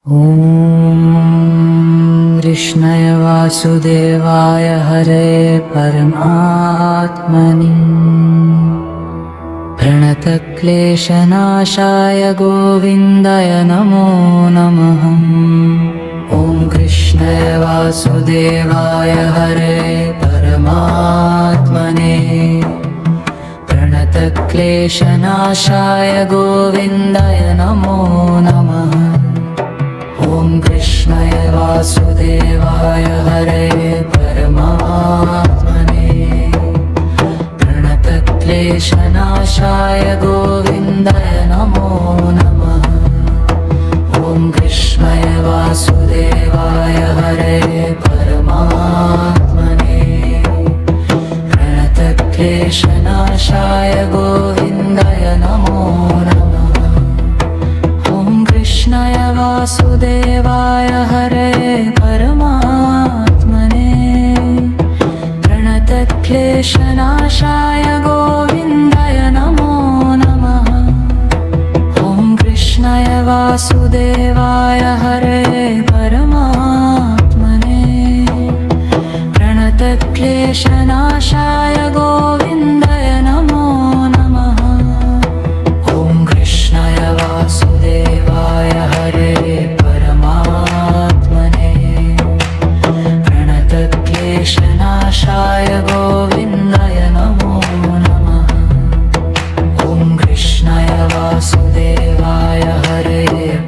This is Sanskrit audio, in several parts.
ॐ कृष्णाय वासुदेवाय हरे परमात्मनि प्रणतक्लेशनाशाय गोविन्दाय नमो नमः। ॐ कृष्णाय वासुदेवाय हरे परमात्मने प्रणतक्लेशनाशाय गोविन्दाय नमो नमः। ॐ कृष्णाय वासुदेवाय हरे परमात्मने प्रणतक्लेशनाशाय गोविन्दाय नमो नमः। ॐ कृष्णाय वासुदेवाय हरे परमात्मने प्रणतक्लेशनाशाय गोविन्दाय नमो नमः। ॐ कृष्णाय वासुदेवाय हरे परमात्मने प्रणतक्लेशनाशाय गोविन्दाय नमो नमः। ॐ कृष्णाय वासुदेवाय हरे परमात्मने प्रणतक्लेशनाशाय गोविन्दाय नमो नमः। ॐ कृष्णाय वासुदेवाय हरे परमात्मने प्रणतक्लेशनाशाय गोविन्दाय नमो नमः। ॐ कृष्णाय वासुदेवाय हरे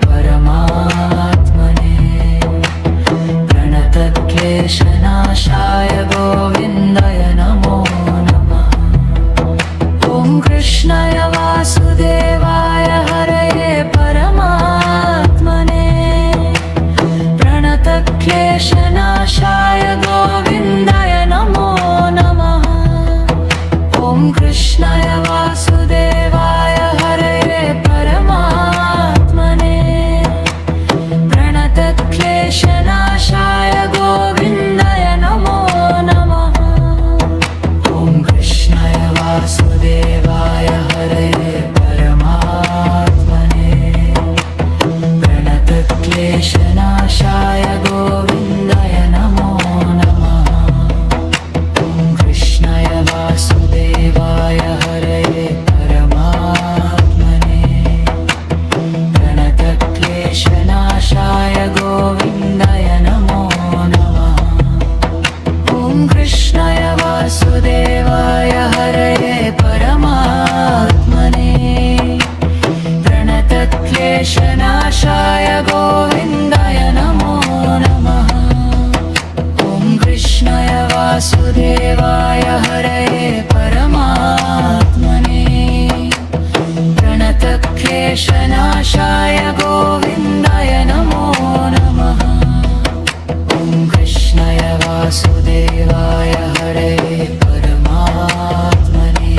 परमात्मने प्रणतक्लेशनाशाय गोविन्दाय नमो नमः। ॐ कृष्णाय वासुदेवाय हरे परमात्मने प्रणतक्लेशनाशाय गोविन्दाय नमो नमः। ॐ कृष्णाय वासुदेवाय हरे परमात्मने प्रणतक्लेशनाशाय गोविन्दाय नमो नमः। ॐ कृष्णाय वासुदेवाय हरे परमात्मने प्रणतक्लेशनाशाय गोविन्दाय नमो नमः। ॐ कृष्णाय वासुदेवाय हरे परमात्मने प्रणतक्लेशनाशाय गोविन्दाय नमो नमः। ॐ कृष्णाय वासुदेवाय हरे परमात्मने प्रणतक्लेशनाशाय गोविन्दाय नमो नमः। ॐ कृष्णाय वासुदेवाय हरे परमात्मने प्रणतक्लेशनाशाय गोविन्दाय नमो नमः। ॐ कृष्णाय वासुदेवाय हरे परमात्मने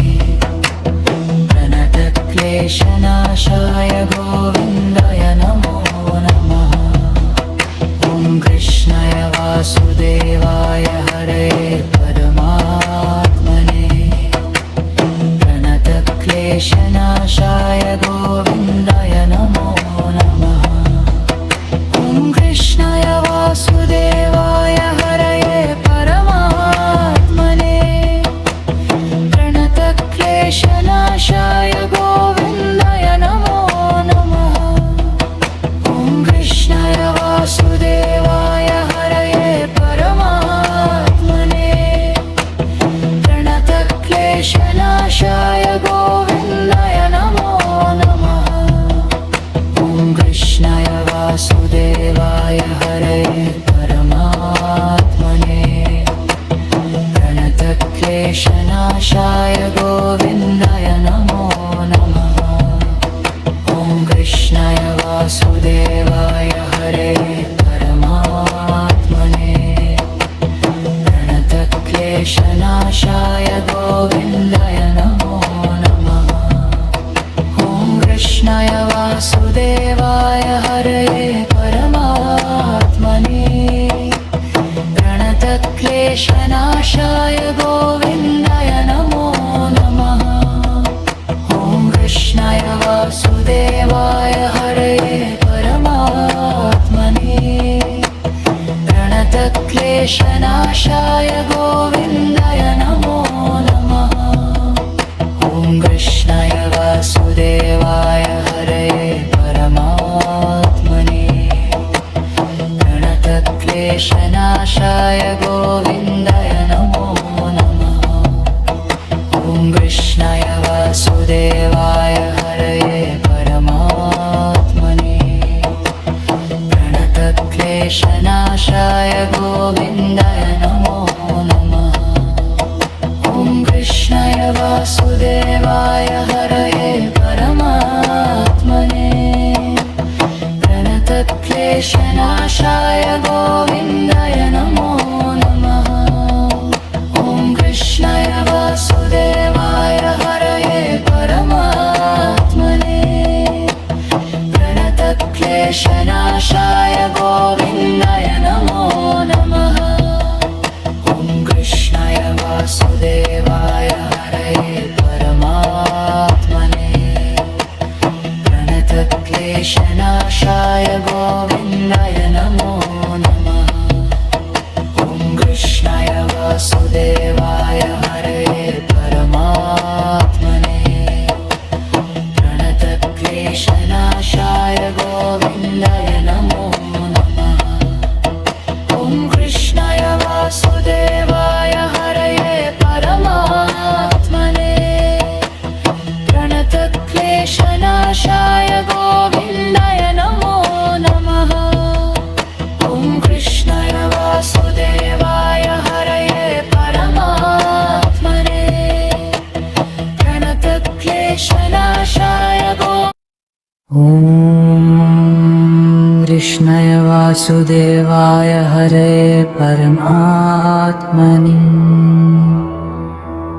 प्रणतक्लेशनाशाय गोविन्दाय नमो नमः। ॐ कृष्णाय वासुदेवाय हरे परमात्मने प्रणतक्लेशनाशाय गोविन्दाय नमो नमः। ॐ कृष्णाय वासुदेवाय हरे परमात्मने प्रणतक्लेशनाशाय गोविन्दाय नमो नमः। ॐ कृष्णाय वासुदेवाय हरे परमात्मने प्रणतक्लेशनाशाय गोविन्दाय नमो नमः। ॐ कृष्णाय वासुदेवाय हरे परमात्मने प्रणतक्लेशनाशाय गोविन्दाय नमो नमः। ॐ कृष्णाय वासुदेवाय हरे परमात्मने प्रणतक्लेशनाशाय गोविन्दाय नमो नमः। ॐ कृष्णाय वासुदेवाय हरे परमात्मने प्रणतक्लेशनाशाय गोविन्दाय नमो नमः। ॐ कृष्णाय वासुदेवाय हरे परमात्मने क्लेशनाशाय गोविन्दाय नमो नमः। ॐ कृष्णाय वासुदेवाय हरये परमात्मने प्रणतक्लेशनाशाय गोविन्दाय नमो नमः। ॐ कृष्णाय वासुदेवाय हरये परमात्मने प्रणतक्लेशनाशाय गोविन्दाय नमो नमः। ॐ कृष्णाय वासुदेवाय हरये परमात्मने प्रणतक्लेशनाशाय गोविन्दाय नमो नमः। ॐ कृष्णाय वासुदेवाय हरये परमात्मने प्रणतक्लेशनाशाय गोविन्दाय नमो नमः। ॐ कृष्णाय वासुदेवाय हरये परमात्मने प्रणतक्लेशनाशाय गोविन्दाय नमो नमः। ॐ कृष्णाय वासुदेवाय हरये परमात्मने प्रणतक्लेशनाशाय ॐ कृष्णाय वासुदेवाय हरये परमात्मने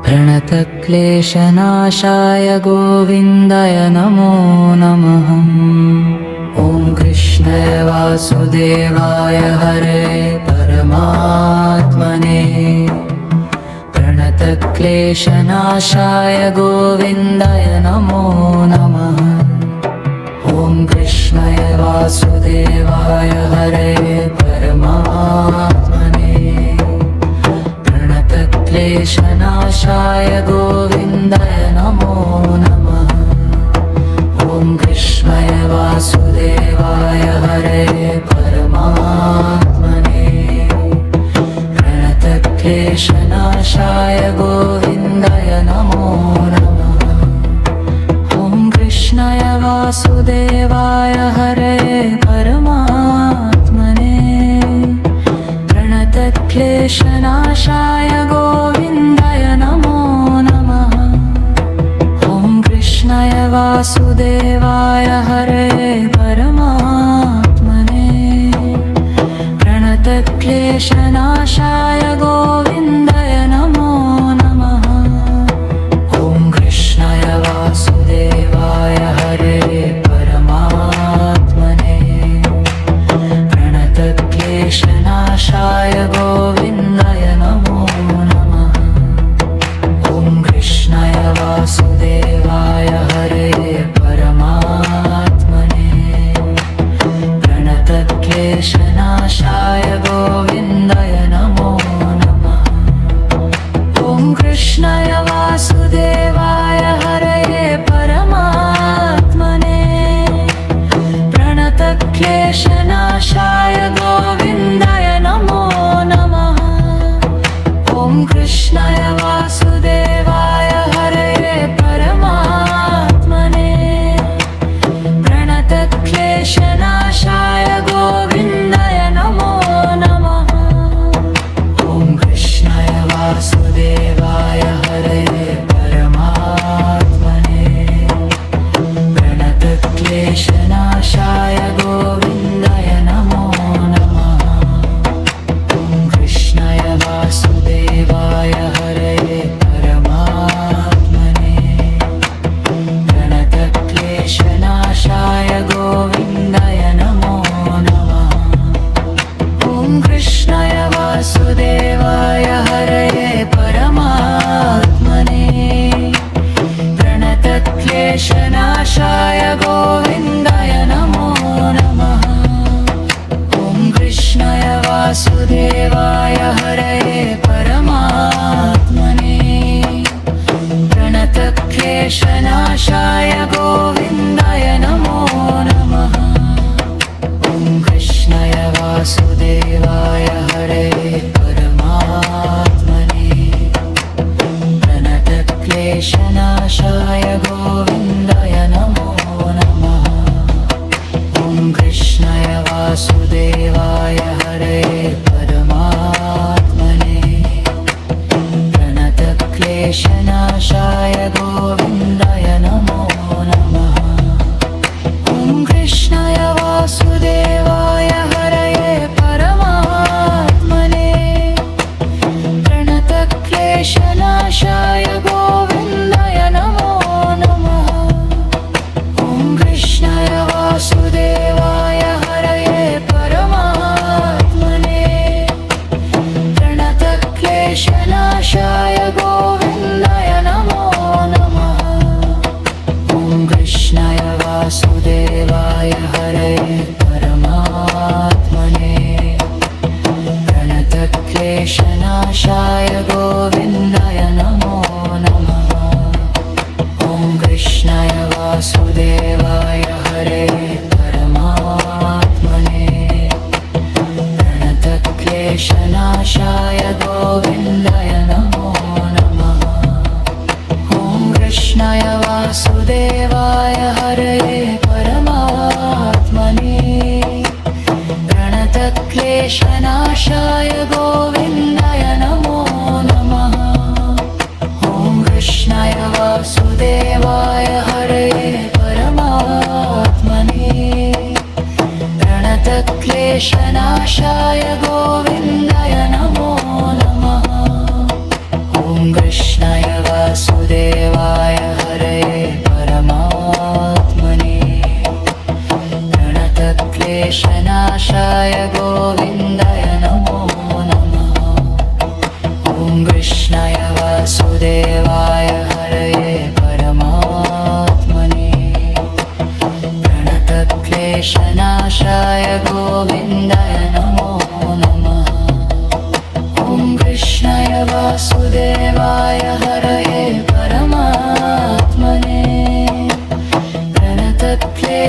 प्रणतक्लेशनाशाय गोविन्दाय नमो नमः। ॐ कृष्णाय वासुदेवाय हरये परमात्मने प्रणतक्लेशनाशाय गोविन्दाय नमो नमः। ॐ कृष्णाय वासुदेवाय हरये परमात्मने प्रणतक्लेशनाशाय गोविन्दाय नमो नमः। ॐ कृष्णाय वासुदेवाय हरये परमात्मने प्रणतक्लेशनाशाय गोविन्दाय नमो नमः। ॐ कृष्णाय वासुदेवाय हरये परमात्मने प्रणतक्लेशनाशाय गोविन्दाय नमो नमः। ॐ कृष्णाय वासुदेवाय हरये परमात्मने प्रणतक्लेशनाशाय गोविन्दाय नमो नमः। ॐ कृष्णाय वासुदेवाय हरये परमात्मने प्रणतक्लेशनाशाय गोविन्दाय नमो नमः। ॐ कृष्णाय वासुदेवाय हरये परमात्मने प्रणतक्लेशनाशाय गोविन्दाय नमो नमः। ॐ कृष्णाय वासुदेवाय हरये परमात्मने प्रणतक्लेशनाशाय गोविन्दाय नमो नमः। ॐ कृष्णाय वासुदेवाय हरये परमात्मने प्रणतक्लेशनाशाय गोविन्दाय नमो नमः। ॐ कृष्णाय वासुदेवाय हरये परमात्मने प्रणतक्लेशनाशाय गोविन्दाय नमो नमः। ॐ कृष्णाय वासुदेवाय हरये परमात्मने प्रणतक्लेशनाशाय गोविन्दाय नमो नमः। ॐ कृष्णाय वासुदेवाय हरये परमात्मने प्रणतक्लेशनाशाय गोविन्दाय नमो नमः। ॐ कृष्णाय वासुदेवाय हरये परमात्मने प्रणतक्लेशनाशाय गोविन्दाय नमो नमः। ॐ कृष्णाय वासुदेवाय हरये परमात्मने प्रणतक्लेशनाशाय गोविन्दाय नमो नमः। ॐ कृष्णाय वासुदेवाय प्रणतक्लेशनाशाय गोविन्दाय नमो नमः। ॐ कृष्णाय वासुदेवाय हरये परमात्मने प्रणतक्लेशनाशाय गोविन्दाय नमो नमः। ॐ कृष्णाय वासुदेवाय हरये परमात्मने प्रणतक्लेशनाशाय गोविन्दाय नमो नमः। ॐ कृष्णाय वासुदेवाय हरये परमात्मने प्रणतक्लेशनाशाय